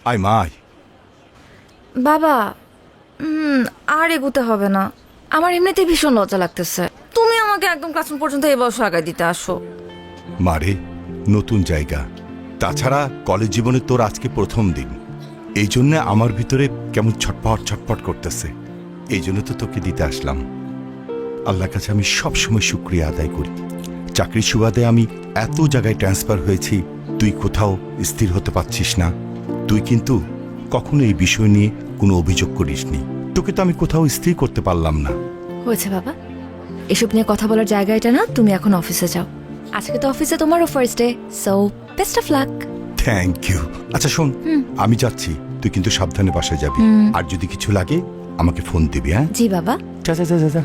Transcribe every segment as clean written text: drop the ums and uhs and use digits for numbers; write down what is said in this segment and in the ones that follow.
আয় মা আয়। বাবা আর এগোতে হবে না, আমার এমনিতে ভীষণ লজ্জা লাগতেছে। তুমি আমাকে একদম ক্লাসরুম পর্যন্ত এই বয়স আগায় দিতে আসো। মারে, নতুন জায়গা, তাছাড়া কলেজ জীবনে তোর আজকে প্রথম দিন, এই জন্য আমার ভিতরে কেমন ছটপট ছটপট করতেছে। এই জন্য তো তোকে দিতে আসলাম। আল্লাহর কাছে আমি সবসময় শুকরিয়া আদায় করি। চাকরির সুবাদে আমি এত জায়গায় ট্রান্সফার হয়েছি, তুই কোথাও স্থির হতে পারছিস না। তুই কিন্তু কখনো এই বিষয় নিয়ে কোনো অভিযোগ করিসনি। তোকে তো আমি কোথাও স্থির করতে পারলাম না। হয়েছে বাবা, এসব নিয়ে কথা বলার জায়গা এটা না। তুমি এখন অফিসে যাও, আজকে তো অফিসে তোমারও first day, so best of luck. Thank you. আচ্ছা শোন, আমি যাচ্ছি, তুই কিন্তু সাবধানে বাসায় যাবি। আর যদি কিছু লাগে আমাকে ফোন দিবি। হ্যাঁ জি বাবা। যা যা যা যা যা।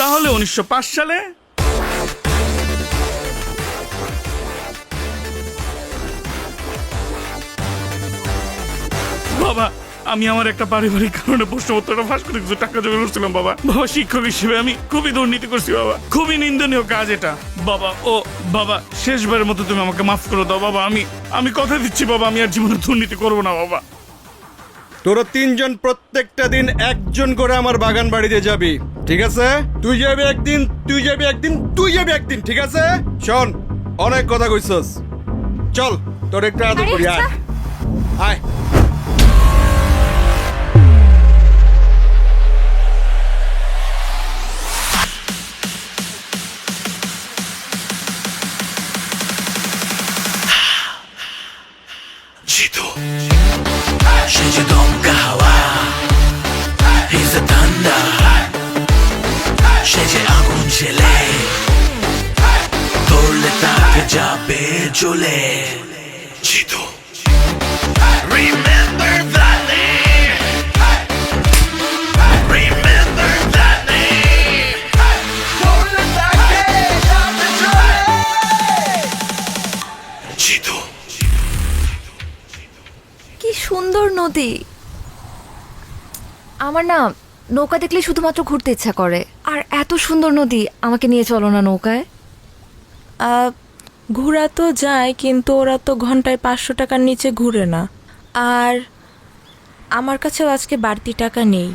তাহলে 1905 সালে বাবা, আমি আমার একটা পারিবারিক কারণে প্রশ্নপত্রটা ফাঁস করে কিছু টাকা জমা করছিলাম বাবা। বাবা, শিক্ষক হিসেবে আমি খুবই দুর্নীতি করছি বাবা, খুবই নিন্দনীয় কাজ এটা বাবা। ও বাবা, শেষবারের মতো তুমি আমাকে মাফ করে দাও বাবা। আমি কথা দিচ্ছি বাবা, আমি আর জীবনে দুর্নীতি করবো না বাবা। তোরা তিনজন প্রত্যেকটা দিন একজন করে আমার বাগান বাড়িতে যাবি, ঠিক আছে? তুই যাবি একদিন, তুই যাবি একদিন, তুই যাবি একদিন, ঠিক আছে? শোন, অনেক কথা কইছস, চল তোর একটু আদর করি। আয় আয়। Chito, Shinji Dongawa, he's a thunder, Shinji Agun Chile, Torle Take Jabe Jole, Chito, remember that name, remember that name, Torle Take Jabe Jole, Chito. কি সুন্দর নদী। আমার না নৌকা দেখলে শুধুমাত্র ঘুরতে ইচ্ছা করে। আর এত সুন্দর নদী, আমাকে নিয়ে চলো না নৌকায়। ঘোরা তো যায়, কিন্তু ওরা তো ঘন্টায় 500 টাকার নিচে ঘুরে না। আর আমার কাছেও আজকে বাড়তি টাকা নেই।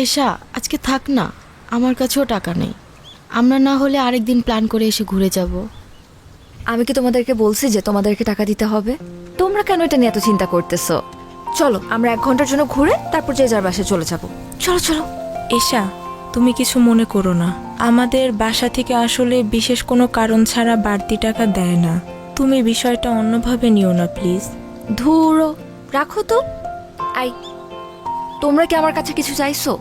এশা, আজকে থাক না, আমার কাছেও টাকা নেই। আমরা না হলে আরেকদিন প্ল্যান করে এসে ঘুরে যাব। আমি কি তোমাদেরকে বলছি যে তোমাদেরকে টাকা দিতে হবে? তোমরা কেন এটা নিয়ে এত চিন্তা করতেছো? চলো আমরা 1 ঘন্টার জন্য ঘুরে তারপর যে যার বাসায় চলে যাব। চলো চলো। এশা, তুমি কিছু মনে করো না, আমাদের বাসা থেকে আসলে বিশেষ কোনো কারণ ছাড়া বাড়তি টাকা দেয় না। তুমি বিষয়টা অন্যভাবে নিও না প্লিজ। ধুরো, রাখো তো। আই, তোমরা কি আমার কাছে কিছু চাইছো?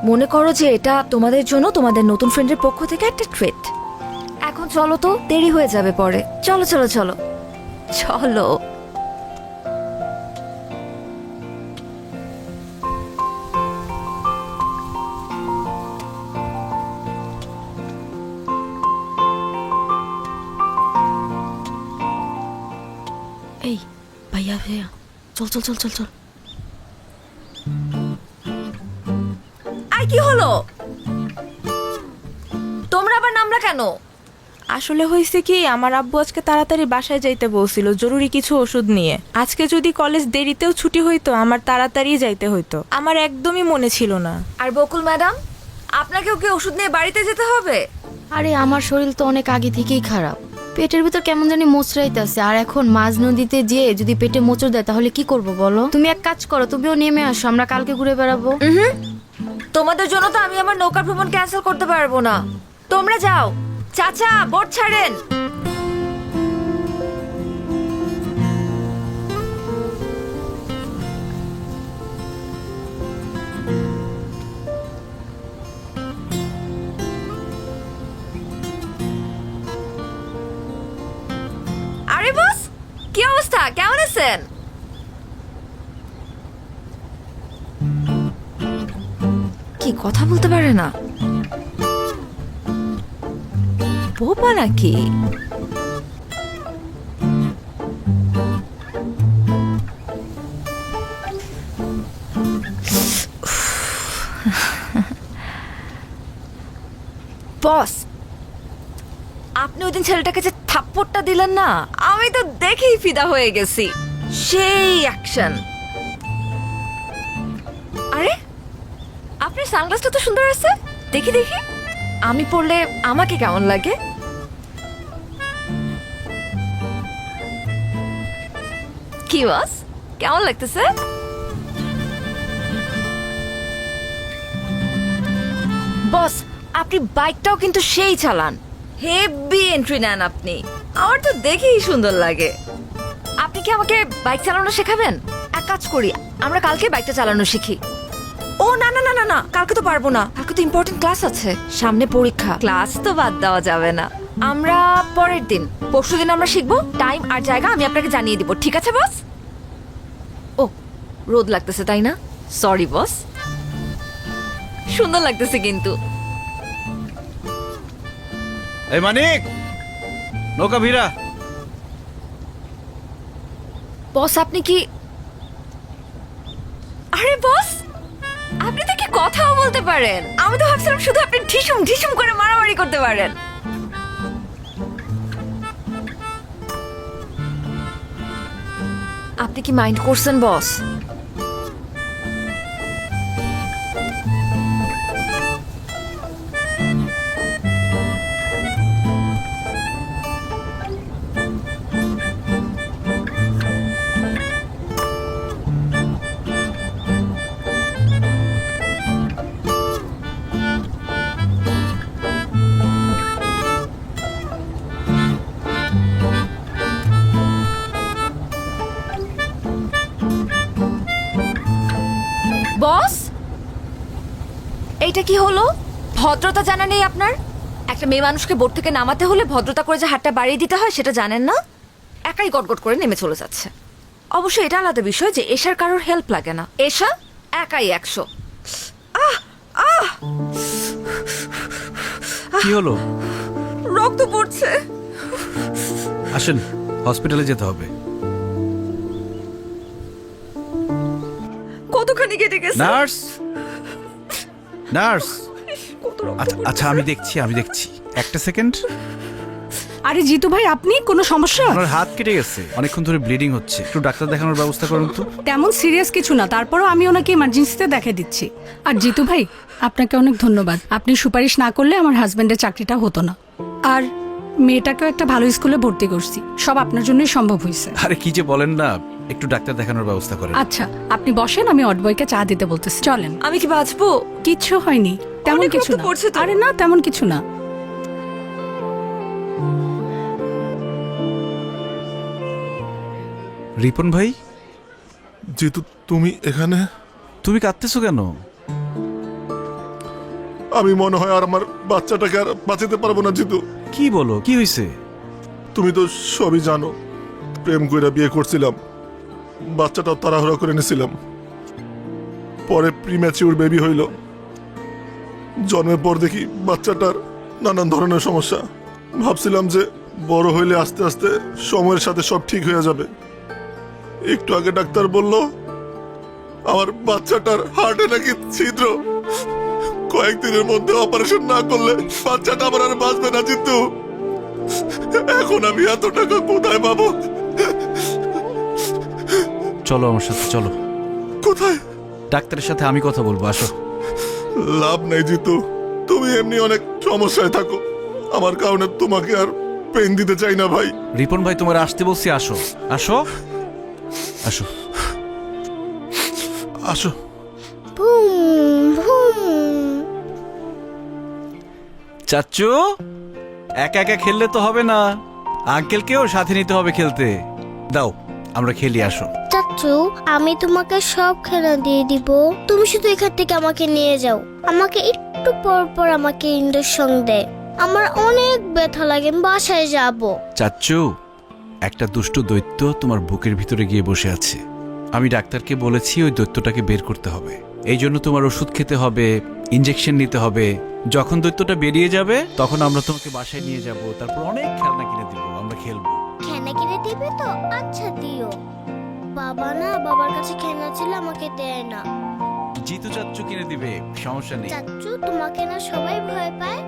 মনে করো যে এটা তোমাদের জন্য তোমাদের নতুন ফ্রেন্ডের পক্ষ থেকে একটা ট্রিট। এখন চলো তো, দেরি হয়ে যাবে পরে। চলো চলো চলো চলো। এই ভাইয়া ভাইয়া, চল চল চল চল চল। আই, কি হলো? তোমরা আবার নামলা কেন? আসলে হয়েছে কি, আমার আব্বু আজকে তাড়াতাড়ি বাসায় যাইতে বলছিল জরুরি কিছু ওষুধ নিয়ে। আজকে যদি কলেজ দেরিতেও ছুটি হইতো, আমার তাড়াতাড়ি যাইতে হইতো। আমার একদমই মনে ছিল না। আর বকুল ম্যাডাম, আপনাকেও কি ওষুধ নিয়ে বাড়িতে যেতে হবে? আরে আমার শরীর তো অনেক আগে থেকেই খারাপ, পেটের ভিতর কেমন জানি মোচড়াইতেছে। আর এখন মাঝ নদীতে যেয়ে যদি পেটে মোচড় দেয় তাহলে কি করব বলো? তুমি এক কাজ করো, তুমিও নেমে আসো, আমরা কালকে ঘুরে বেড়াবো। তোমাদের জন্য তো আমি আমার নৌকা ভ্রমণ ক্যান্সেল করতে পারবো না। তোমরা যাও। চাচা, বোট ছাড়েন। আরে বস, কি অবস্থা? কেমন আছেন? কি কথা বলতে পারে না? বোবা নাকি? বস, আপনি ওই দিন ছেলেটাকে যে থাপ্পড়টা দিলেন না, আমি তো দেখেই ফিদা হয়ে গেছি। সেই অ্যাকশন। আরে আপনার সানগ্লাসটা তো সুন্দর আছে, দেখি দেখি আমি পরলে আমাকে কেমন লাগে। কি বস, কেমন লাগতেছে? বস, আপনি বাইকটাও কিন্তু সেই চালান, হেভি এন্ট্রি নেন আপনি। আমার তো দেখেই সুন্দর লাগে। আপনি কি আমাকে বাইক চালানো শেখাবেন? এক কাজ করি, আমরা কালকে বাইকটা চালানো শিখি। ও না না না না না, কালকে তো পারবো না, কালকে তো ইম্পর্টেন্ট ক্লাস আছে, সামনে পরীক্ষা। ক্লাস তো বাদ দেওয়া যাবে না, আমরা পরের দিন, পরশুদিন আমরা শিখবো। টাইম আর জায়গা আমি আপনাকে জানিয়ে দিব, ঠিক আছে বস? ও, রোদ লাগতেছে তাই না? Sorry boss. সুন্দর লাগতেছে কিন্তু। এই মানিক, নৌকা ভিড়া। বস আপনি কি, আরে বস আপনি তো কি কথাও বলতে পারেন। আমি তো ভাবছিলাম শুধু আপনি ঢিসুম ঢিসুম করে মারামারি করতে পারেন। আপনি কি মাইন্ড করছেন বস? বস, এইটা কি হলো? ভদ্রতা জানা নেই আপনার? একটা মেয়ে মানুষকে বোট থেকে নামাতে হলে ভদ্রতা করে যে হাতটা বাড়িয়ে দিতে হয় সেটা জানেন না। একাই গটগট করে নেমে চলে যাচ্ছে। অবশ্য এটা আলাদা বিষয় যে এশার কারোর হেল্প লাগে না, এশা একাই 100। কি হলো? রক্ত পড়ছে। আসেন, হসপিটালে যেতে হবে। কতখানি কেটে গেছে? Nurse, nurse. আচ্ছা আমি দেখছি একটা সেকেন্ড। আরে জিতু ভাই, আপনি কোনো সমস্যা? আপনার হাত কেটে গেছে, অনেকক্ষণ ধরে ব্লিডিং হচ্ছে, একটু ডাক্তার দেখানোর ব্যবস্থা করুন তো। তেমন সিরিয়াস কিছু না, তারপরও আমি ওনাকে ইমার্জেন্সিতে দেখে দিচ্ছি। আর জিতু ভাই, আপনাকে অনেক ধন্যবাদ। আপনি সুপারিশ না করলে আমার হাজবেন্ডের চাকরিটা হতো না। আর মেয়েটাকেও একটা ভালো স্কুলে ভর্তি করছি, সব আপনার জন্যই সম্ভব হয়েছে। আরে কি যে বলেন না, একটু ডাক্তার দেখানোর ব্যবস্থা করেন। আচ্ছা আপনি বসেন, আমি অডবয়কে চা দিতে বলতেছি। চলেন। আমি কি বাঁচবো? কিচ্ছু হয়নি, তেমন অনেক কিছু রক্ত না। পড়ছে তো। আরে না, তেমন কিছু না। রিপন ভাই, জিতু, তুমি এখানে? তুমি কাঁদতেছো কেন? আমি মনে হয় আর আমার বাচ্চাটাকে আর বাঁচাতে পারবো না জিতু। কি বলো, কি হয়েছে? তুমি তো সবই জানো, প্রেম কইরা বিয়ে করছিলাম, বাচ্চাটাও তাড়াহুড়া করে নিয়েছিলাম। পরে প্রিম্যাচিউর বেবি হইল। জন্মের পর দেখি বাচ্চাটার নানান ধরনের সমস্যা। ভাবছিলাম যে বড় হইলে আস্তে আস্তে সময়ের সাথে সব ঠিক হয়ে যাবে। একটু আগে ডাক্তার বলল আমার বাচ্চাটার হার্টে নাকি ছিদ্র, কয়েকদিনের মধ্যে অপারেশন না করলে বাচ্চাটা আমার আর বাঁচবে না জিতু। এখন আমি এত টাকা কোথায় পাবো? চলো আমার সাথে, চলো। কোথায়? ডাক্তারের সাথে আমি কথা বলবো, আসো। লাভ নেই জিতু, তুমি এমনি অনেক সমস্যায় থাকো, আমার কারণে তোমাকে আর পেন দিতে চাই না ভাই। রিপন ভাই, তোমার আসতে বলছি, আসো আসো আসো আসো। চাচ্চু, একা একা খেললে তো হবে না, আঙ্কেলকেও সাথে নিতে হবে খেলতে। দাও আমরা খেলি, আসো। চাচ্চু, আমি তোমাকে সব খেলা দিয়ে দিব, তুমি শুধু এখান থেকে আমাকে নিয়ে যাও। আমাকে একটু পর পর আমাকে ইঞ্জেকশন দেয়, আমার অনেক ব্যথা লাগে, আমি বাসায় যাব। চাচ্চু, একটা দুষ্ট দৈত্য তোমার বুকের ভিতরে গিয়ে বসে আছে। আমি ডাক্তারকে বলেছি ওই দৈত্যটাকে বের করতে হবে। এই জন্য তোমার ওষুধ খেতে হবে, ইঞ্জেকশন নিতে হবে। যখন দৈত্যটা বেরিয়ে যাবে তখন আমরা তোমাকে বাসায় নিয়ে যাব, তারপর অনেক খেলনা কিনে দিব, আমরা খেলবো। খেলনা কিনে দিবে তো? আচ্ছা দিও। বাবা না, বাবার কাছে খেলনা ছিল, আমাকে দেয় না। জিতু চাচ্চু কিনে দিবে, সমস্যা নেই। চাচ্চু, তোমাকে না সবাই ভয় পায়।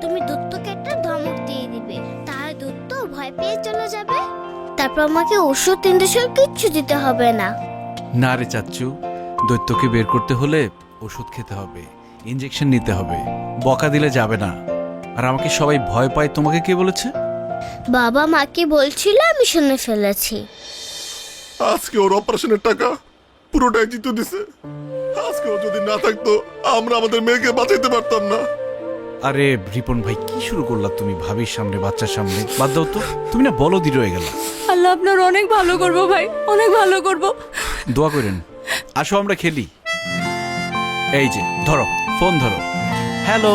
তুমি দত্তকে একটা ধমক দিয়ে দিবে, তার দত্ত ভয় পেয়ে চলে যাবে। তারপর আমাকে ওষুধ ইঞ্জেকশন কিচ্ছু দিতে হবে না। না রে চাচ্চু, দৈত্যকে বের করতে হলে ওষুধ খেতে হবে, ইঞ্জেকশন নিতে হবে, বকা দিলে যাবে না। আর আমাকে সবাই ভয় পায়, তোমাকে কে বলেছে? বাবা মাকে বলছিল, আমি শুনে ফেলেছি। আজকে ওর অপারেশনের টাকা পুরোটাই জিতু দিছে। আজকে ও যদি না থাকতো আমরা আমাদের মেয়েকে বাঁচাইতে পারতাম না। আরে রিপন ভাই, কি শুরু করলা তুমি ভাবির সামনে, বাচ্চার সামনে? বাদ দাও তো, তুমি না বলদি রয়ে গেল। আল্লাহ আপনার অনেক ভালো করবো ভাই, অনেক ভালো করবো। দোয়া করেন। আসো আমরা খেলি। এই যে ধরো, ফোন ধরো। হ্যালো।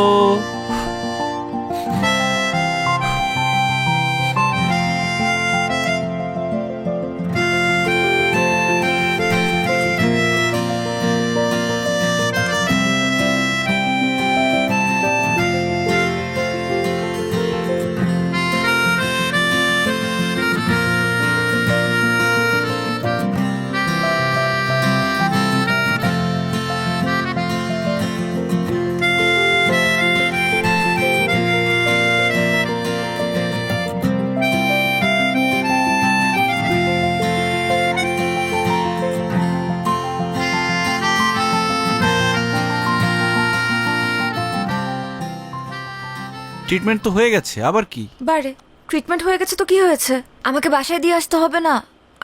ট্রিটমেন্ট তো হয়ে গেছে, আবার কি? বারে ট্রিটমেন্ট হয়ে গেছে তো কি হয়েছে? আমাকে বাসায় দিয়ে আসতে হবে না।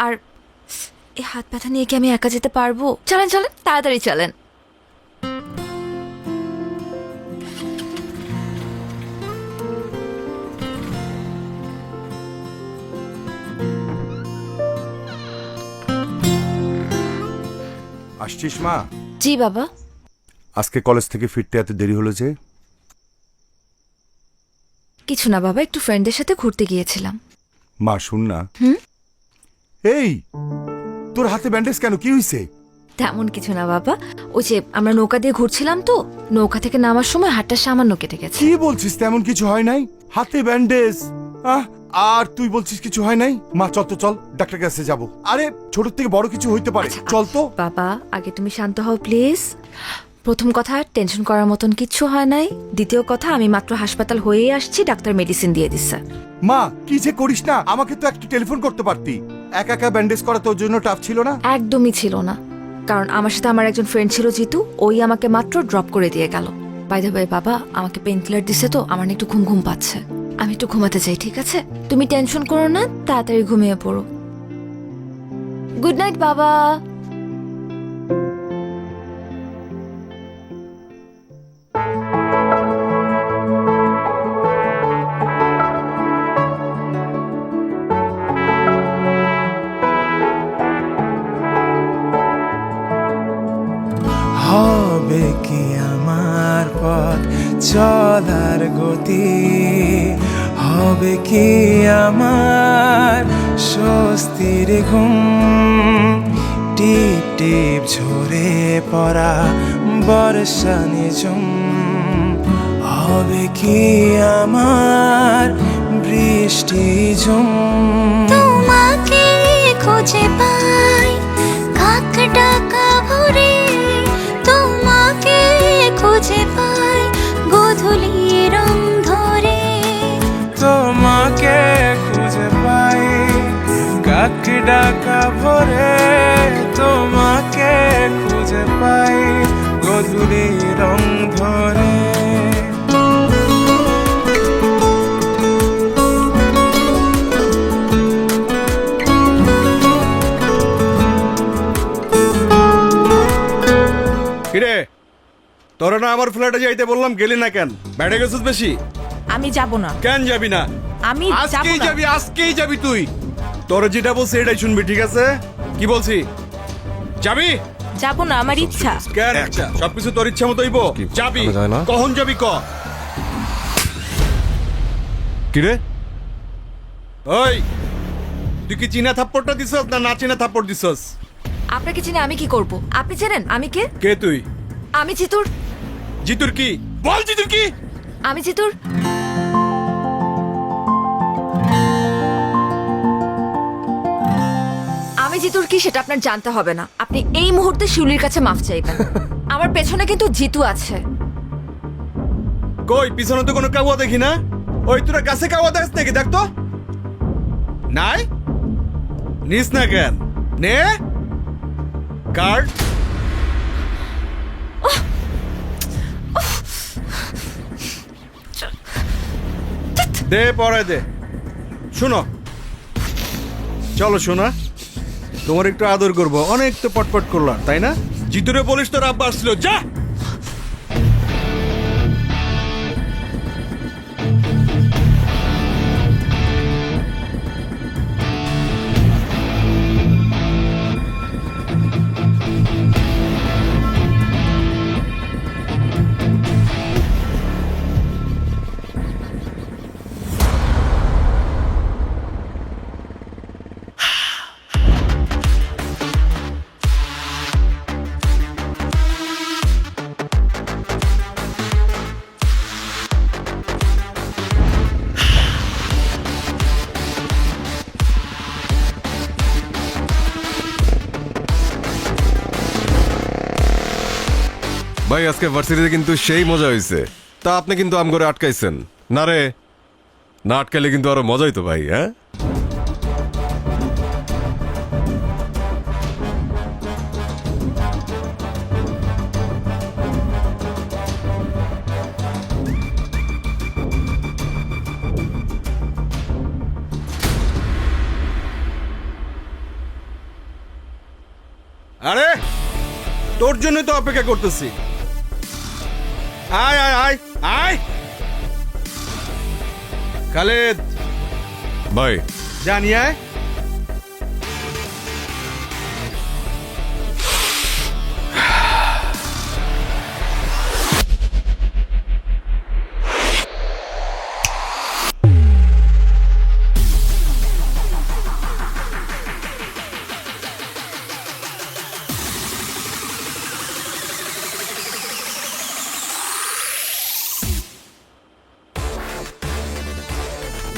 আর এই হাত ব্যথা নিয়ে কি আমি একা যেতে পারবো? চলেন চলেন, তাড়াতাড়ি চলেন। আসছিস মা? জি বাবা। আজকে কলেজ থেকে ফিরতে এত দেরি হলো যে? কিছু না বাবা, একটু ফ্রেন্ডদের সাথে ঘুরতে গিয়েছিলাম। মা শুন না। হুম? এই তোর হাতে ব্যান্ডেজ কেন, কি হয়েছে? তেমন কিছু না বাবা, ওই যে আমরা নৌকা দিয়ে ঘুরছিলাম তো, নৌকা থেকে নামার সময় হাতটা সামান্য কেটে গেছে। কি বলছিস? তেমন কিছু হয় নাই, হাতে ব্যান্ডেজ। আর তুই বলছিস কিছু হয় নাই? মা চল তো, চল ডাক্তার কাছে যাব। আরে ছোট থেকে বড় কিছু হইতে পারে, চল তো। বাবা আগে তুমি শান্ত হও প্লিজ। প্রথম কথা, টেনশন করার মতন কিচ্ছু হয় নাই। দ্বিতীয় কথা, আমি মাত্র হাসপাতাল হয়েই আসছি, ডাক্তার মেডিসিন দিয়ে দিচ্ছে। মা কি যে করিস না, আমাকে তো একটু টেলিফোন করতে পারতি। একা একা ব্যান্ডেজ করা তোর জন্য টাফ ছিল না? একদমই ছিল না, কারণ আমার সাথে আমার একজন ফ্রেন্ড ছিল জিতু, ওই আমাকে মাত্র ড্রপ করে দিয়ে গেল। বাই দ্য ওয়ে বাবা, আমাকে পেন কিলার দিছে তো আমার না একটু ঘুম ঘুম পাচ্ছে, আমি একটু ঘুমাতে চাই। ঠিক আছে, তুমি টেনশন করো না, তাড়াতাড়ি ঘুমিয়ে পড়ো। গুড নাইট বাবা। হবে কি আমার পথ চলার গতি, হবে কি আমার স্বস্তির ঘুম, টিপ টিপ ঝরে পড়া বর্ষা নিঝুম, হবে কি আমার বৃষ্টি ঝুম। তোমাকে খুঁজে পাই কাক ডাকা ভরে, তোমাকে খুঁজে পাই গোধূলি রং ধরে। তোমাকে খুঁজে পাই কাক ডাকা ভরে, তোমাকে খুঁজে পাই গধূলি রং ধরে। কিরে, তোরা না আমার ফ্ল্যাটে যাইতে বললাম, গেলি না কেন? বেড়ে গেছিস বেশি? আমি যাব না। কেন যাবি না? আমি যাব আজকেই না। যাবি, আজকেই যাবি তুই। তোর যেটা বলছি এটাই শুনবি, ঠিক আছে? কি বলছি, যাবি? যাব না, আমার ইচ্ছা। কেন ইচ্ছা? সবকিছু তোর ইচ্ছা মতো হইব? যাবি, কখন যাবি ক? কিরে ওই তুই কি চীনা থাপ্পড়টা দিছস না না চীনা থাপ্পড় দিছস? আপনাকে চিনে আমি কি করব? আপনি জানেন আমি কে? কে তুই? আমি জিতুর জিতুর কি বল, জিতুর কি? আমি জিতুর আমি জিতুর কি সেটা আপনার জানতে হবে না। আপনি এই মুহূর্তে শিউলির কাছে মাফ চাইবেন। আমার পেছনে কিন্তু জিতু আছে। কই পিছনে তো কোনো কাউয়া দেখি না। ওই তোরা গাছে কাউয়া দেখ নাকি, দেখ তো। নাই নিস না কেন? নে কার্ড দে, পরে দে। শুনো, চলো শোনা, তোমার একটু আদর করবো। অনেক তো পটপট করলাম, তাই না? জিতুরে বলিস তোর আব্বা আসছিল, যা। ভাই আজকে ভার্সিটিতে কিন্তু সেই মজা হয়েছে। তা আপনি কিন্তু আম করে আটকাইছেন না রে? না আটকাইলে কিন্তু আরো মজাই তো ভাই। হ্যাঁ আরে তোর জন্য তো অপেক্ষা করতেছি। আয় আয় আয় আয় খালেদ ভাই, জানি আয়।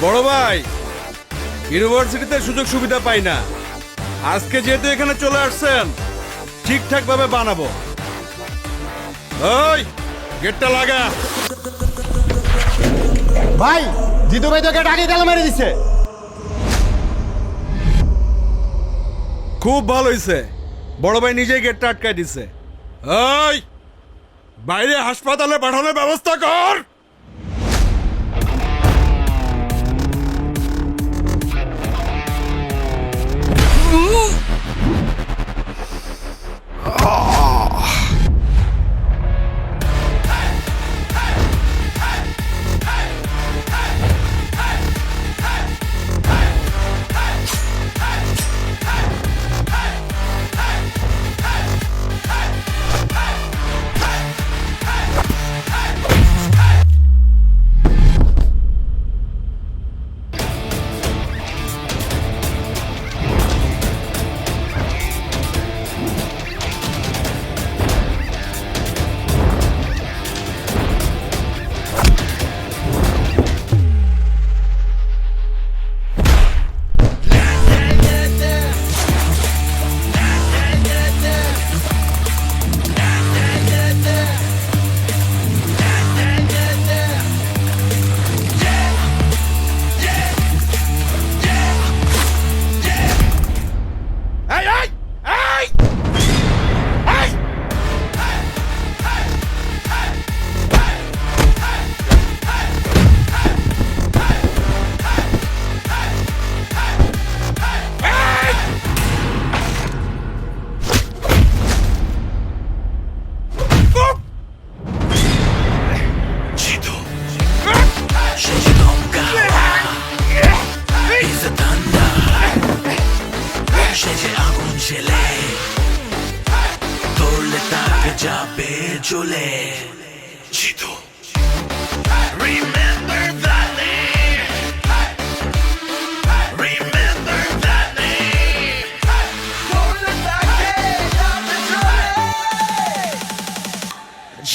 বড় ভাই, ইউনিভার্সিটিতে সুযোগ সুবিধা পাই না। আজকে যেহেতু এখানে চলে আসছেন, ঠিকঠাক ভাবে বানাবো। ওই গেটটা লাগা। ভাই, জিতু ভাই তো গেট আগে তালা মেরে দিচ্ছে। খুব ভালো হয়েছে, বড় ভাই নিজেই গেটটা আটকায় দিছে। ওই বাইরে হাসপাতালে পাঠানোর ব্যবস্থা কর।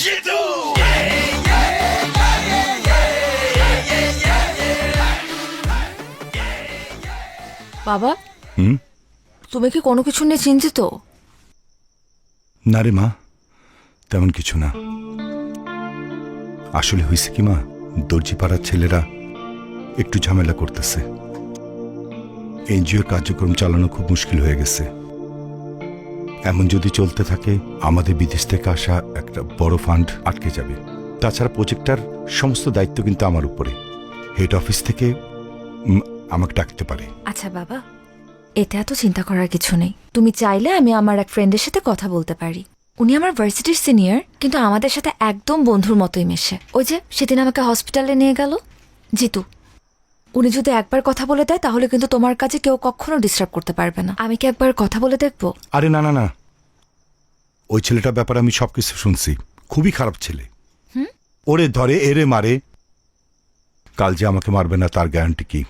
Jitu! বাবা, হুম? তুমি কি কোনো কিছু নিয়ে চিন্তিত? না রে মা, তেমন কিছু না। আসলে হয়েছে কি মা, দর্জি পাড়ার ছেলেরা একটু ঝামেলা করতেছে। এনজিওর কার্যক্রম চালানো খুব মুশকিল হয়ে গেছে। এমন যদি চলতে থাকে আমাদের বিদেশ থেকে আসা একটা বড় ফান্ড আটকে যাবে। তাছাড়া প্রজেক্টটার সমস্ত দায়িত্ব কিন্তু আমার উপরে। হেড অফিস থেকে আমাকে ডাকতে পারে। আচ্ছা বাবা, এটা এত চিন্তা করার কিছু নেই। তুমি চাইলে আমি আমার এক ফ্রেন্ডের সাথে কথা বলতে পারি। উনি আমার ভার্সিটির সিনিয়র, কিন্তু আমাদের সাথে একদম বন্ধুর মতোই মেশে। ওই যে সেদিন আমাকে হসপিটালে নিয়ে গেল জিতু, উনি যদি একবার কথা বলে দেয় তাহলে কিন্তু তোমার কাছে কেউ কখনো ডিস্টার্ব করতে পারবে না। আমি কি একবার কথা বলে দেখবো? আরে না না না, ওই ছেলেটার ব্যাপারে আমি সবকিছু শুনছি। খুবই খারাপ ছেলে। ওরে ধরে এরে মারে। কাল যে আমাকে মারবে না তার গ্যারান্টি কি?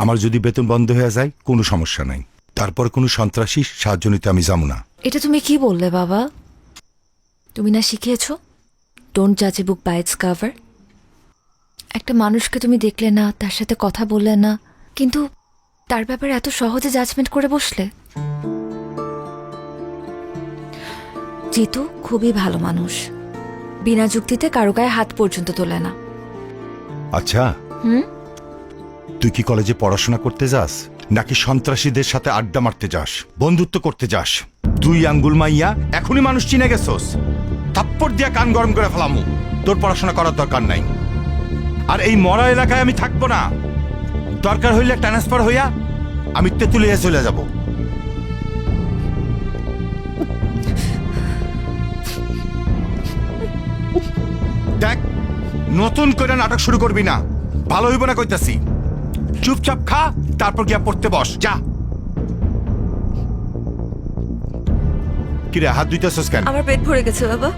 আমার যদি বেতন বন্ধ হয়ে যায় কোনো সমস্যা নাই, তারপর কোনো সন্ত্রাসী সাহায্য নিতে আমি যাবো না। এটা তুমি কি বললে বাবা? তুমি না শিখিয়েছ ডোন্ট জাজ এ বুক বাই ইটস কভার? একটা মানুষকে তুমি দেখলে না, তার সাথে কথা বললে না, কিন্তু তার ব্যাপারে এত সহজে জাজমেন্ট করে বসলে। জিতু খুবই ভালো মানুষ, বিনা যুক্তিতে কারো গায়ে হাত পর্যন্ত তোলে না। আচ্ছা, তুই কি কলেজে পড়াশোনা করতে যাস নাকি সন্ত্রাসীদের সাথে আড্ডা মারতে যাস, বন্ধুত্ব করতে যাস? দুই আঙ্গুল মাইয়া এখনই মানুষ চিনে গেছস। থাপ্পড় দিয়া কান গরম করে ফেলামু। তোর পড়াশোনা করার দরকার নাই। আর এই মরা এলাকায় আমি থাকবো না। দরকার হইলে ট্রান্সফার হইয়া আমি তেঁতুলিয়া চলে যাব। দেখ, নতুন করে নাটক শুরু করবি না, ভালো হইব না কইতাছি। চুপচাপ খা, তারপর গিয়া পড়তে বস, যা। কিরে হাত ধুইতেছস কেন? আমার পেট ভরে গেছে বাবা।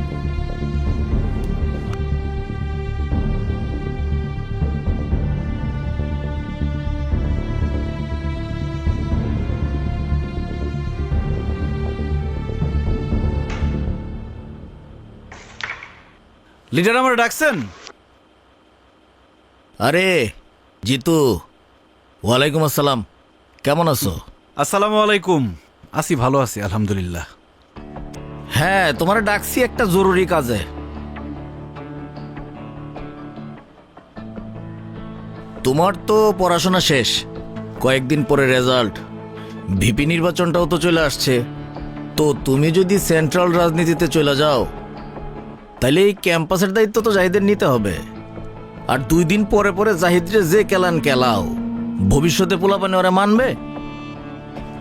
লিডার আমার ডাকছেন? আরে জিতু, ওয়ালাইকুম আসসালাম, কেমন আছো? আসসালামু আলাইকুম। আছি, ভালো আছি আলহামদুলিল্লাহ। হ্যাঁ, তোমার ডাকছি একটা জরুরি কাজে। তোমার তো পড়াশোনা শেষ, কয়েকদিন পরে রেজাল্ট, ভিপি নির্বাচনটাও তো চলে আসছে। তো তুমি যদি সেন্ট্রাল রাজনীতিতে চলে যাও তাহলে এই ক্যাম্পাসের দায়িত্ব তো জাহিদের নিতে হবে। আর 2 দিন পরে পরে জাহিদরে যে কেলান কেলাও, ভবিষ্যতে পোলাপানে ওরা মানবে?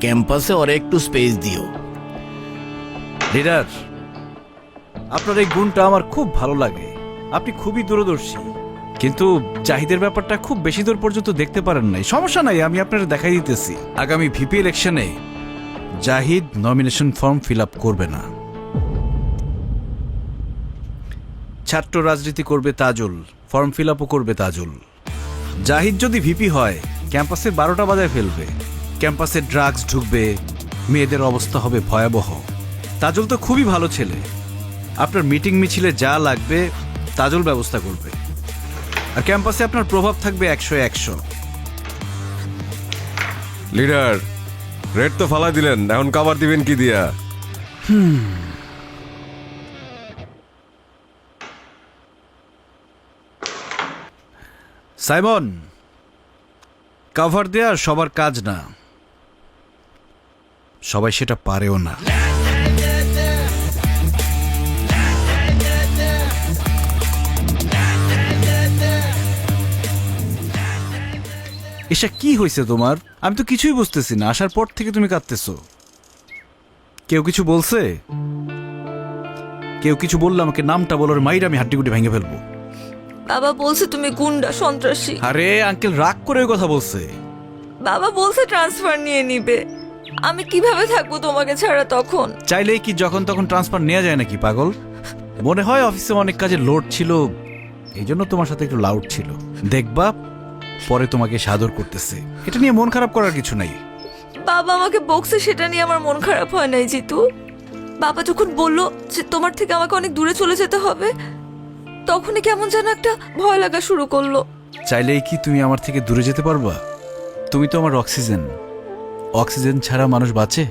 ক্যাম্পাসে ওরা একটু স্পেস দিও। লিডার, আপনার এই গুণটা আমার খুব ভালো লাগে। আপনি খুবই দূরদর্শী, কিন্তু জাহিদের ব্যাপারটা খুব বেশি দূর পর্যন্ত দেখতে পারেন নাই। সমস্যা নাই, আমি আপনার দেখাই দিতেছি। আগামী ভিপি ইলেকশনে Zahid nomination form fill up করবে না। ছাত্র রাজনীতি করবে তাজুল, ফর্ম ফিল আপও করবে তাজুল। জাহিদ যদি ভিপি হয় ক্যাম্পাসে 12টা বাজায় ফেলবে। ক্যাম্পাসে ড্রাগস ঢুকবে, মেয়েদের অবস্থা হবে ভয়াবহ। তাজুল তো খুবই ভালো ছেলে, আপনার মিটিং মিছিলে যা লাগবে তাজুল ব্যবস্থা করবে। আর ক্যাম্পাসে আপনার প্রভাব থাকবে 100-100। লিডার, রেড তো ফালাই দিলেন, এখন কাভার দিবেন কি দিয়া? সাইমন, কাভার দেয়া সবার কাজ না, সবাই সেটা পারেও না। এসা কি হয়েছে তোমার? আমি তো কিছুই বুঝতেছি না। আসার পর থেকে তুমি কাঁদতেছো। কেউ কিছু বলছে? কেউ কিছু বললে আমাকে নামটা বলার মাইর আমি হাড্ডিগুটি ভেঙে ফেলবো। বাবা বলছে তুমি গুন্ডা, সন্ত্রাসী। আরে আঙ্কেল রাগ করে ওই কথা বলছে। বাবা বলছে ট্রান্সফার নিয়ে নিবে। আমি কিভাবে থাকবো তোমাকে ছাড়া তখন? চাইলেই কি যখন তখন ট্রান্সফার নেওয়া যায় নাকি পাগল? মনে হয় অফিসে অনেক কাজের লোড ছিল, এই জন্য তোমার সাথে একটু লাউড ছিল। দেখবা পরে তোমাকে সাদর করতেছে, এটা নিয়ে মন খারাপ করার কিছু নাই। বাবা আমাকে বকছে, সেটা নিয়ে আমার মন খারাপ হয় নাই জিতু। বাবা যখন বলল যে তোমার থেকে আমাকে অনেক দূরে চলে যেতে হবে, তখনই কেমন যেন একটা ভয় লাগা শুরু করলো। চাইলেই কি তুমি আমার থেকে দূরে যেতে পারবা? তুমি তো আমার অক্সিজেন। অক্সিজেন ছাড়া মানুষ বাঁচে?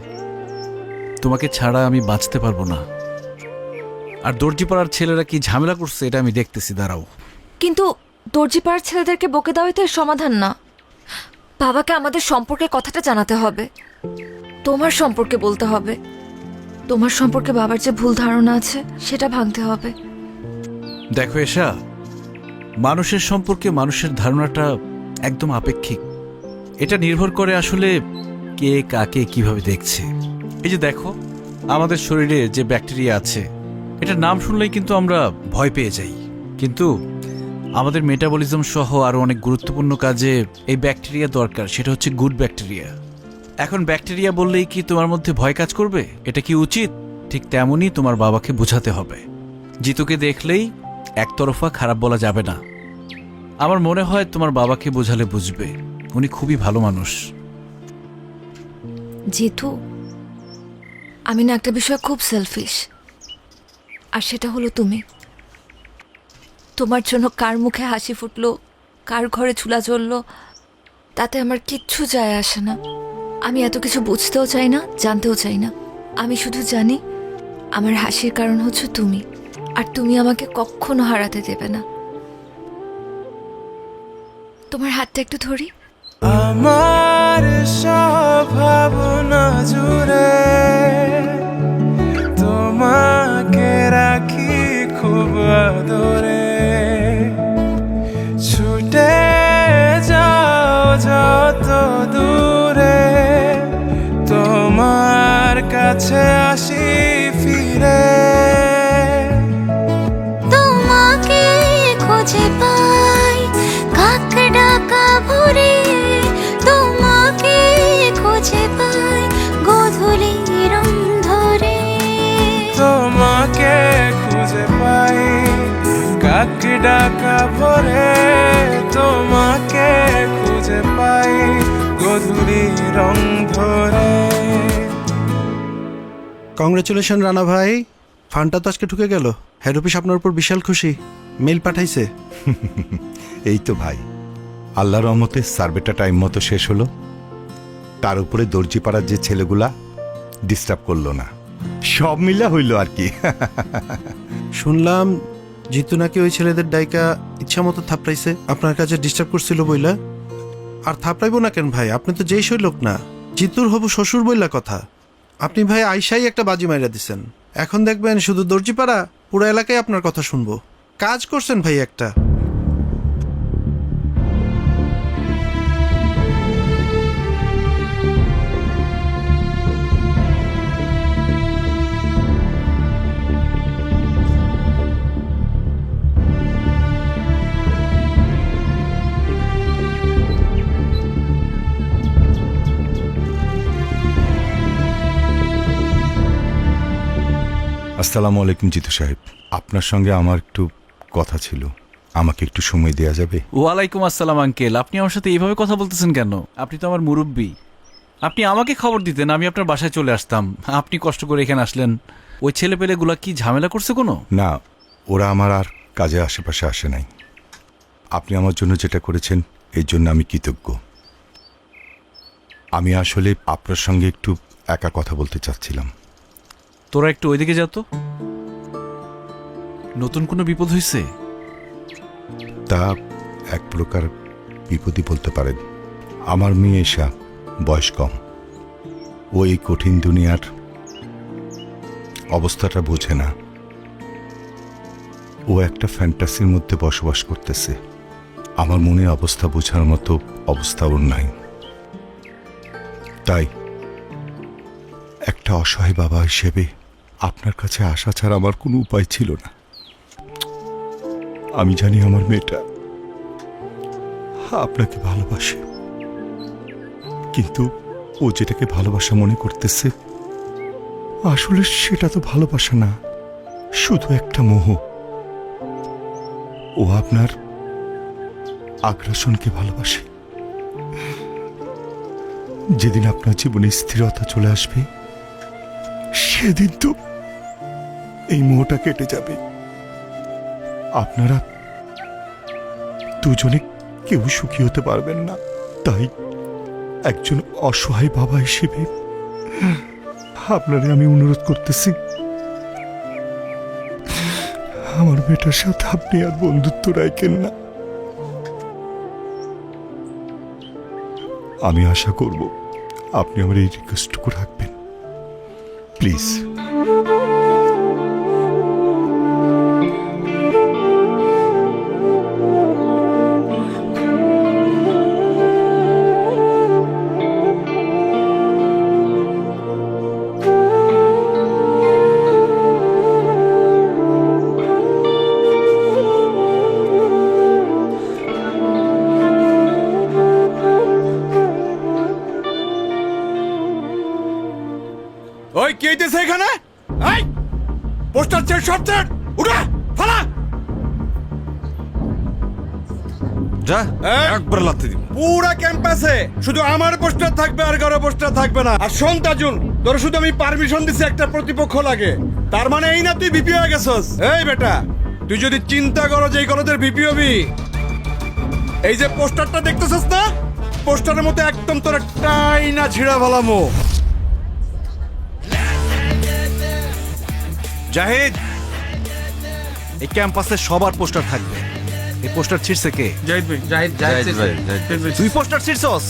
তোমাকে ছাড়া আমি বাঁচতে পারবো না। আর দর্জিপাড়ার ছেলেরা কি ঝামেলা করছে এটা আমি দেখতেছি, দাঁড়াও। কিন্তু দর্জিপাড়ার ছেলেদেরকে বকে দেওয়াই তো এর সমাধান না। বাবাকে আমাদের সম্পর্কে কথাটা জানাতে হবে, তোমার সম্পর্কে বলতে হবে, তোমার সম্পর্কে বাবার যে ভুল ধারণা আছে সেটা ভাঙতে হবে। দেখো এশা, মানুষের সম্পর্কে মানুষের ধারণাটা একদম আপেক্ষিক। এটা নির্ভর করে আসলে কে কাকে কিভাবে দেখছে। এই যে দেখো, আমাদের শরীরে যে ব্যাকটেরিয়া আছে, এটার নাম শুনলেই কিন্তু আমরা ভয় পেয়ে যাই। কিন্তু আমাদের মেটাবলিজম সহ আরও অনেক গুরুত্বপূর্ণ কাজে এই ব্যাকটেরিয়া দরকার, সেটা হচ্ছে গুড ব্যাকটেরিয়া। এখন ব্যাকটেরিয়া বললেই কি তোমার মধ্যে ভয় কাজ করবে? এটা কি উচিত? ঠিক তেমনই তোমার বাবাকে বোঝাতে হবে। জিতুকে দেখলেই একতরফা খারাপ বলা যাবে না। আমার মনে হয় তোমার বাবাকে বোঝালে বুঝবে, উনি খুবই ভালো মানুষ। জিতু, আমি না একটা বিষয় খুব সেলফিশ, আর সেটা হলো তুমি। তোমার জন্য কার মুখে হাসি ফুটলো, কার ঘরে চুলা জ্বললো, তাতে আমার কিচ্ছু যায় আসে না। আমি এত কিছু বুঝতেও চাই না, জানতেও চাই না। আমি শুধু জানি আমার হাসির কারণ হচ্ছে তুমি, আর তুমি আমাকে কখনো হারাতে দেবে না। তোমার হাতটা একটু ধরি। আমার সব ভাবনা জুড়ে তোমাকে রাখি খুব আদরে, ছুটে যাও যত দূরে, তোমার কাছে আসি ফিরে। তোমাকে খুঁজে পাই কাক ডাকা ভোরে, তোমাকে খুঁজে পাই গোধূলি রং ধরে। তোমাকে খুঁজে পাই কাক ডাকা ভোরে, তোমাকে খুঁজে পাই গধূলি রং ধরে। কংগ্রেচুলেশন রানা ভাই, ফান্ডটা তো আজকে ঢুকে গেল। হেড অফিস আপনার উপর বিশাল খুশি, মেল পাঠাইছে। এই তো ভাই, আল্লাহর রহমতে সার্ভেটা টাইম মতো শেষ হলো। তার উপরে দর্জিপাড়ার যে ছেলেগুলা ডিস্টার্ব করলো না, সব মিলা হইল আর কি। শুনলাম জিতু নাকি ওই ছেলেদের ডাইকা ইচ্ছা মতো থাপড়াইছে, আপনার কাছে ডিস্টার্ব করছিল বইলা। আর থাপড়াইবো না কেন ভাই, আপনি তো যেই সই লোক না, জিতুর হবু শ্বশুর বইলা কথা। আপনি ভাই আইসাই একটা বাজি মাইরা দিছেন। এখন দেখবেন শুধু দর্জিপাড়া, পুরো এলাকায় আপনার কথা শুনবো। কাজ করছেন ভাই একটা। আসসালামু আলাইকুম জিতু সাহেব, আপনার সঙ্গে আমার একটু কথা ছিল, আমাকে একটু সময় দেওয়া যাবে? ওয়ালাইকুম আসসালাম আঙ্কেল, আপনি আমার সাথে এইভাবে কথা বলতেছেন কেন? আপনি তো আমার মুরব্বী। আপনি আমাকে খবর দিতেন, আমি আপনার বাসায় চলে আসতাম। আপনি কষ্ট করে এখানে আসলেন। ওই ছেলেপেলেগুলা কি ঝামেলা করছে কোনো? না, ওরা আমার আর কাজে আশেপাশে আসে নাই। আপনি আমার জন্য যেটা করেছেন এর জন্য আমি কৃতজ্ঞ। আমি আসলে আপনার সঙ্গে একটু একা কথা বলতে চাচ্ছিলাম। তোরা একটু ওইদিকে যা তো। নতুন কোনো বিপদ হয়েছে? তা এক প্রকার বিপদই বলতে পারেন। আমার মেয়ে এশা বয়স কম, ও এই কঠিন দুনিয়ার অবস্থাটা বোঝে না। ও একটা ফ্যান্টাসির মধ্যে বসবাস করতেছে। আমার মনের অবস্থা বোঝার মতো অবস্থা ওর নাই। তাই একটা অসহায় বাবা হিসেবে আপনার কাছে আসা ছাড়া আমার কোনো উপায় ছিল না। আমি জানি আমার মেয়েটা আপনাকে ভালোবাসে, কিন্তু ও যেটাকে ভালোবাসা মনে করতেছে আসলে সেটা তো ভালোবাসা না, শুধু একটা মোহ। ও আপনার আগ্রাসনকে ভালোবাসে। যেদিন আপনার জীবনে স্থিরতা চলে আসবে সেদিন তো এই মোহটা কেটে যাবে। আপনারা দুজনে কেউ সুখী হতে পারবেন না। তাই একজন অসহায় বাবা হিসেবে আপনারে আমি অনুরোধ করতেছি, আমার মেয়েটার সাথে আপনি আর বন্ধুত্ব রাখেন না। আমি আশা করব আপনি আমার এই রিকোয়েস্টটুকু রাখবেন, প্লিজ। ওই কে দিতেছে এখানে? এই পোস্টার চেট সব চেট উঠা ফালা। যা এই! একবার লাথি দিব। পুরা ক্যাম্পাসে শুধু আমার পোস্টার থাকবে, আর কারো পোস্টার থাকবে না। আর শোন তাজুল, তোর শুধু আমি পারমিশন দিছি, একটা প্রতিপক্ষ লাগে, তার মানে এই না তুই ভিপি হয়ে গেছস। এই বেটা, তুই যদি চিন্তা করো যে এই কলেজের ভিপি হবি, এই যে পোস্টারটা দেখতেছস না, পোস্টারের মতো একদম তোর একটাই না ছিঁড়া ভালামো। জাহিদ, এই ক্যাম্পাসে সবার পোস্টার থাকবে। এই পোস্টার ছিঁড়ছে কে? জাহিদ ভাই, জাহিদ ভাই, তুই পোস্টার ছিঁড়ছস,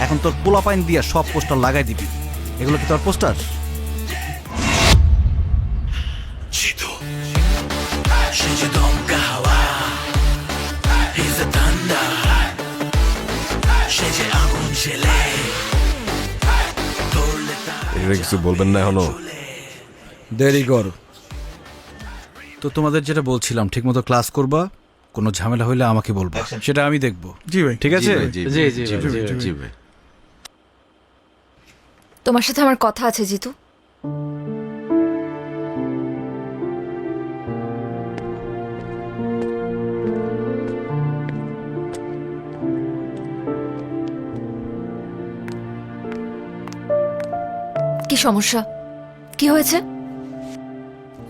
এখন তোর পোলাপাইন দিয়া সব পোস্টার লাগাই দিবি। এগুলো কি তোর পোস্টার? এটা কিছু বলবেন না এখনো? দেরি কর। তো তোমাদের যেটা বলছিলাম, ঠিকমতো ক্লাস করবা, কোনো ঝামেলা হইলে আমাকে বলবা, সেটা আমি দেখব। জি ভাই। ঠিক আছে? জি ভাই। তোমার সাথে আমার কথা আছে জিতু। কি সমস্যা? কি হয়েছে?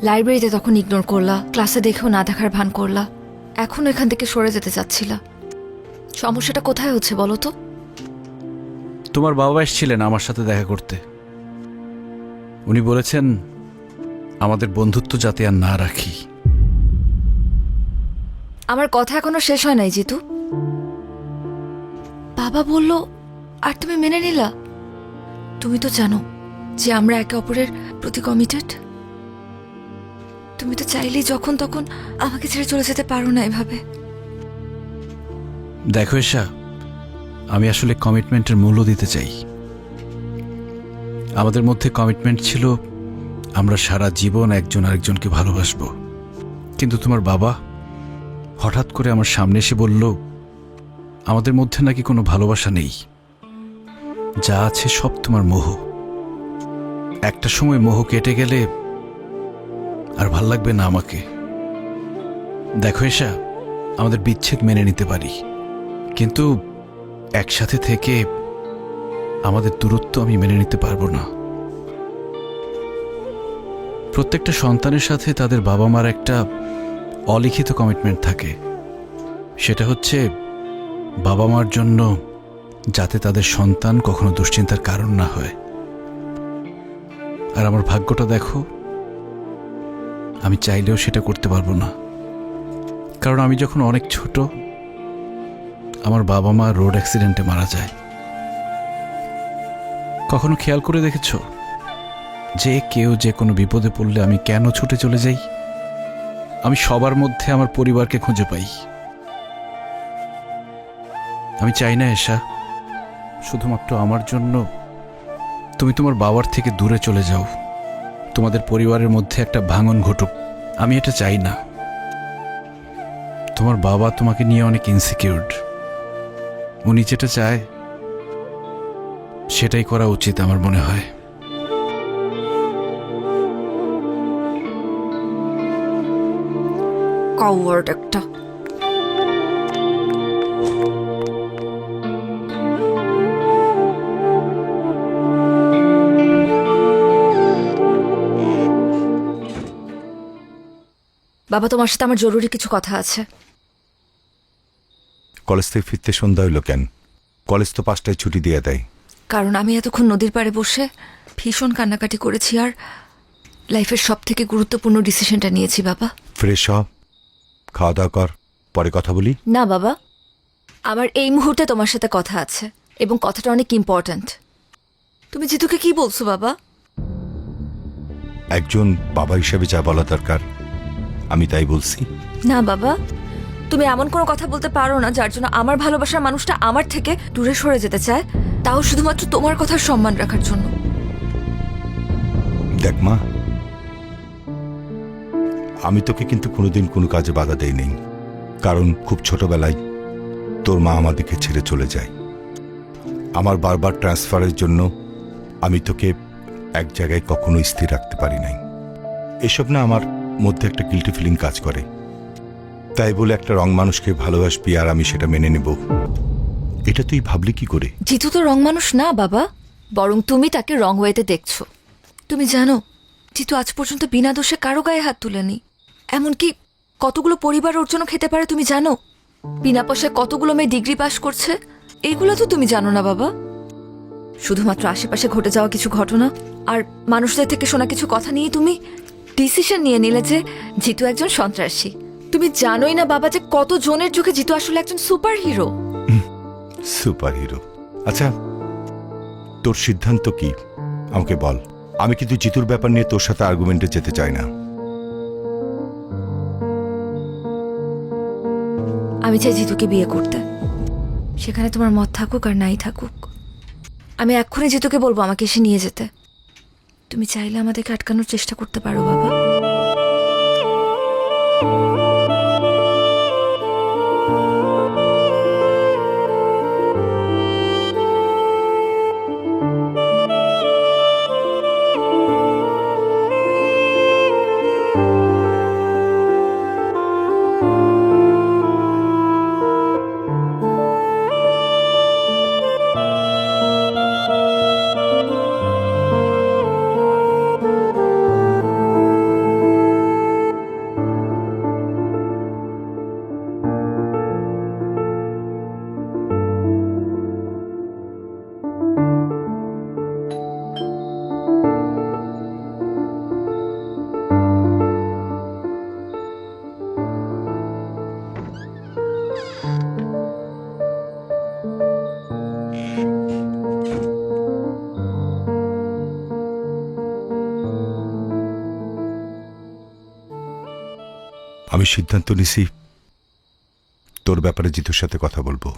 লাইব্রেরিতে তখন ইগনোর করলা, ক্লাসে দেখেও না দেখার ভান করলা, এখন এখান থেকে সরে যেতে চাচ্ছিলা। সমস্যাটা কোথায় হচ্ছে বলো তো? তোমার বাবা এসেছিলেন আমার সাথে দেখা করতে। উনি বলেছেন আমাদের বন্ধুত্ব যাতে আর না রাখি। আমার কথা এখনো শেষ হয় নাই জিতু। বাবা বলল আর তুমি মেনে নিলা? তুমি তো জানো যে আমরা একে অপরের প্রতি কমিটেড। তুমি তো চাইলেই যখন তখন আমাকে ছেড়ে চলে যেতে পারো না এভাবে। দেখো এশা, আমি আসলে কমিটমেন্টের মূল্য দিতে চাই। আমাদের মধ্যে কমিটমেন্ট ছিল আমরা সারা জীবন একজন আরেকজনকে ভালোবাসবো। কিন্তু তোমার বাবা হঠাৎ করে আমার সামনে এসে বলল আমাদের মধ্যে নাকি কোনো ভালোবাসা নেই, যা আছে সব তোমার মোহ। একটা সময় মোহ কেটে গেলে আর ভাল লাগবে না আমাকে। দেখো এশা, আমাদের বিচ্ছেদ মেনে নিতে পারি, কিন্তু একসাথে থেকে আমাদের দূরত্ব আমি মেনে নিতে পারবো না। প্রত্যেকটা সন্তানের সাথে তাদের বাবা মার একটা অলিখিত কমিটমেন্ট থাকে, সেটা হচ্ছে বাবা মার জন্য যাতে তাদের সন্তান কখনো দুশ্চিন্তার কারণ না হয়। আর আমার ভাগ্যটা দেখো, আমি চাইলেও সেটা করতে পারবো না। কারণ আমি যখন অনেক ছোট, আমার বাবা মা রোড অ্যাক্সিডেন্টে মারা যায়। কখনো খেয়াল করে দেখেছ যে কেউ যে কোনো বিপদে পড়লে আমি কেন ছুটে চলে যাই? আমি সবার মধ্যে আমার পরিবারকে খুঁজে পাই। আমি চাই না এশা শুধুমাত্র আমার জন্য তুমি তোমার বাবার থেকে দূরে চলে যাও, তোমাদের পরিবারের মধ্যে একটা ভাঙন ঘটুক। আমি এটা চাই না। তোমার বাবা তোমাকে নিয়ে অনেক ইনসিকিউরড। উনি যেটা চায় সেটাই করা উচিত আমার মনে হয়। কাওয়ার্ড একটা। বাবা, তোমার সাথে আমার জরুরি কিছু কথা আছে। কলেজ থেকে ফিরতে সন্ধ্যা হইল কেন? কলেজ তো 5টায় ছুটি দিয়ে দেয়। কারণ আমি এতক্ষণ নদীর পাড়ে বসে ভীষণ কান্নাকাটি করেছি আর লাইফের সব থেকে গুরুত্বপূর্ণ ডিসিশনটা নিয়েছি বাবা। ফ্রেশ হ, খাওয়া দাওয়া কর, পরে কথা বলি। না বাবা, আমার এই মুহূর্তে তোমার সাথে কথা আছে এবং কথাটা অনেক ইম্পর্ট্যান্ট। তুমি জিতুকে কি বলছো বাবা? একজন বাবা হিসেবে যা বলা দরকার আমি তাই বলছি। না বাবা, তুমি এমন কোনো কথা বলতে পারো না যার জন্য আমার ভালোবাসার মানুষটা আমার থেকে দূরে সরে যেতে চায়, তাও শুধুমাত্র তোমার কথার সম্মান রাখার জন্য। দেখ মা, আমি তোকে কিন্তু কোনোদিন কোনো কাজে বাধা দেই নেই, কারণ খুব ছোটবেলায় তোর মা আমাদেরকে ছেড়ে চলে যায়। আমার বারবার ট্রান্সফারের জন্য আমি তোকে এক জায়গায় কখনো স্থির রাখতে পারি নাই। এসব না আমার মধ্যে একটা গিল্টি ফিলিং কাজ করে। তাই বলে একটা রং মানুষকে ভালোবাসবি আর আমি সেটা মেনে নেব, এটা তুই ভাবলি কি করে? জিতু তো রং মানুষ না বাবা, বরং তুমি তাকে রং ওয়েতে দেখছো। তুমি জানো জিতু আজ পর্যন্ত বিনা দোষে কারো গায়ে হাত তুলেনি। এমনকি কতগুলো পরিবার ওর জন্য খেতে পারে তুমি জানো? বিনা পয়সায় কতগুলো মেয়ে ডিগ্রি পাস করছে, এগুলো তো তুমি জানো না বাবা। শুধুমাত্র আশেপাশে ঘটে যাওয়া কিছু ঘটনা আর মানুষদের থেকে শোনা কিছু কথা নিয়ে তুমি ডিসিশন নিয়ে নিলে যে জিতু একজন সন্ত্রাসী। তুমি জানোই না বাবা যে কত জনের চোখে জিতু আসলে একজন সুপার হিরো। Super hero? আচ্ছা, তোর সিদ্ধান্ত কি আমাকে বল। আমি কিন্তু জিতুর ব্যাপার নিয়ে তোর সাথে আর্গুমেন্টে যেতে চাই না। আমি চাই জিতুকে বিয়ে করতে, সেখানে তোমার মত থাকুক আর নাই থাকুক। আমি এক্ষুনি জিতুকে বলবো আমাকে এসে নিয়ে যেতে। তুমি চাইলে আমাদেরকে আটকানোর চেষ্টা করতে পারো বাবা। আমি সিদ্ধান্ত নিছি তোর ব্যাপারে জিতুর সাথে কথা বলবো।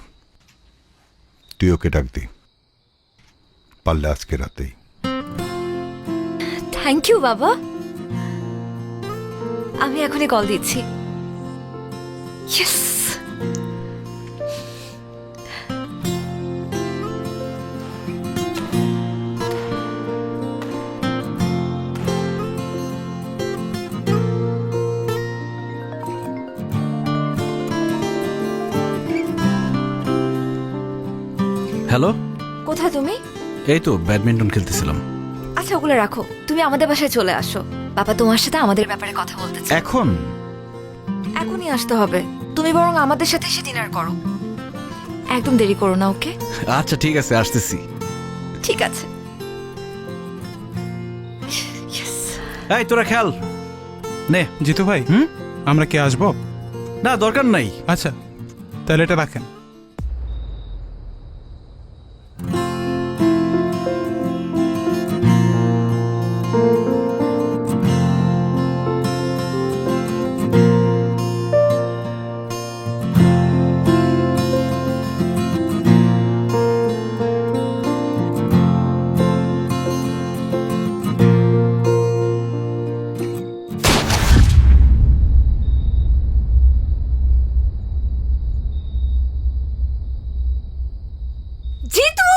তুই ওকে ডাক দে, পারলে আজকে রাতেই। থ্যাংক ইউ বাবা, আমি এখনই কল দিচ্ছি। ইয়েস। হ্যালো, কোথায় তুমি? এই তো ব্যাডমিন্টন খেলতেছিলাম। আচ্ছা ওগুলো রাখো, তুমি আমাদের বাসায় চলে আসো। বাবা তোমার সাথে আমাদের ব্যাপারে কথা বলতে চায়। এখন? এখনই আসতে হবে। তুমি বরং আমাদের সাথে এসে ডিনার করো, একদম দেরি করো না। ওকে? আচ্ছা ঠিক আছে, আসতেছি। ঠিক আছে। এই তোরা খেল নে। জিতু ভাই, আমরা কি আসবো? না, দরকার নাই। আচ্ছা তাহলে এটা রাখেন। জিতু!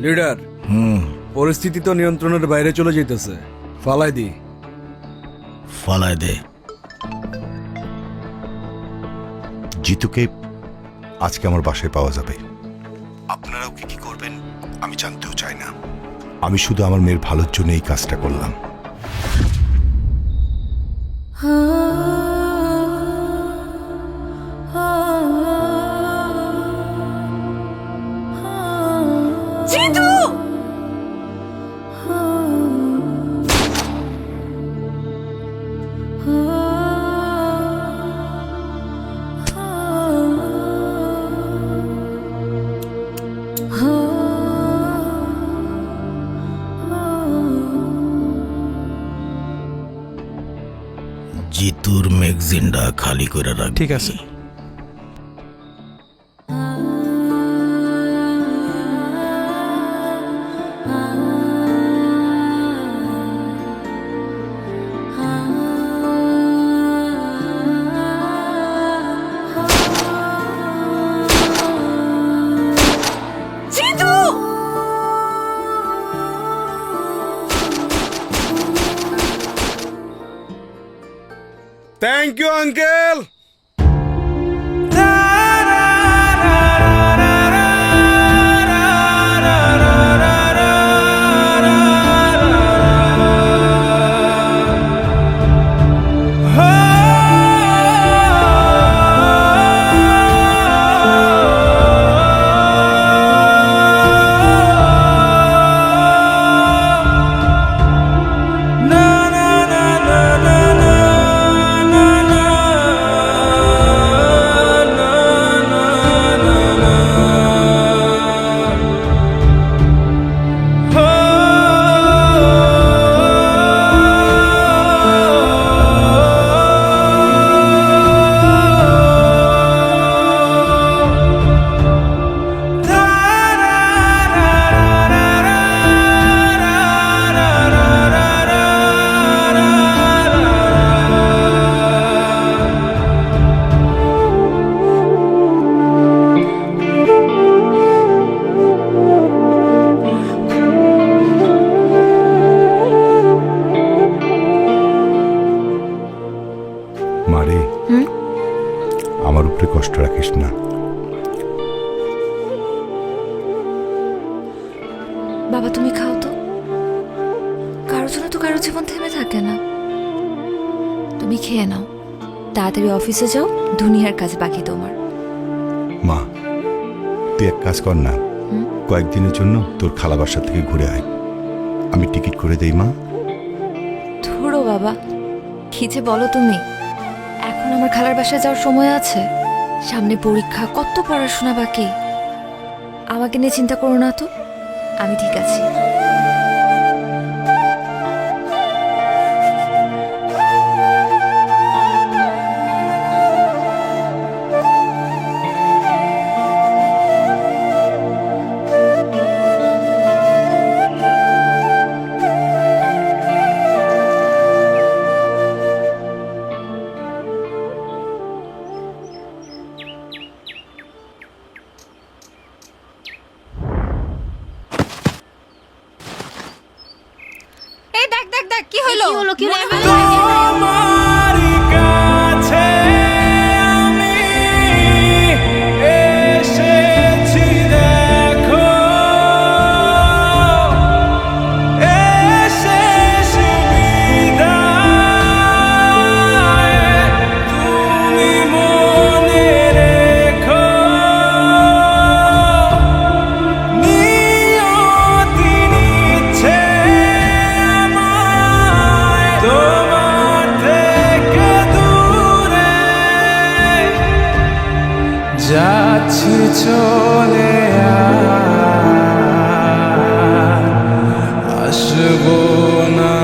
লিডার, পরিস্থিতি তো নিয়ন্ত্রণের বাইরে চলে যেতেছে। ফালাই দি। ফালায় দে। জিতুকে আজকে আমার বাসায় পাওয়া যাবে। আপনি আপনারা ওকে কি করবেন আমি জানতেও চাই না। আমি শুধু আমার মেয়ের ভালোর জন্য এই কাজটা করলাম। জিতু! জিতুর ম্যাগজিনটা খালি করে রাখ। ঠিক আছে। জিতু! Thank you uncle. মারে আমার উপরে কষ্ট রাখিস না। বাবা তুমি খাও তো, কারোর জন্য তো কারো জীবন থেমে থাকে না। তুমি খেয়ে নাও, তাড়াতাড়ি অফিসে যাও, দুনিয়ার কাজ বাকি তোমার। মা তুই এক কাজ কর না, কয়েকদিনের জন্য তোর খালা বাসা থেকে ঘুরে আয়, আমি টিকিট করে দেই। মা ধরো বাবা, কি যে বলো তুমি। এখন আমার খালার বাসায় যাওয়ার সময় আছে, সামনে পরীক্ষা, কত পড়াশোনা বাকি। আমাকে নিয়ে চিন্তা করো না তো, আমি ঠিক আছি। এই দেখ দেখ দেখ, কি হলো? কি হলো? যাচ্ছি চলে আসবো না।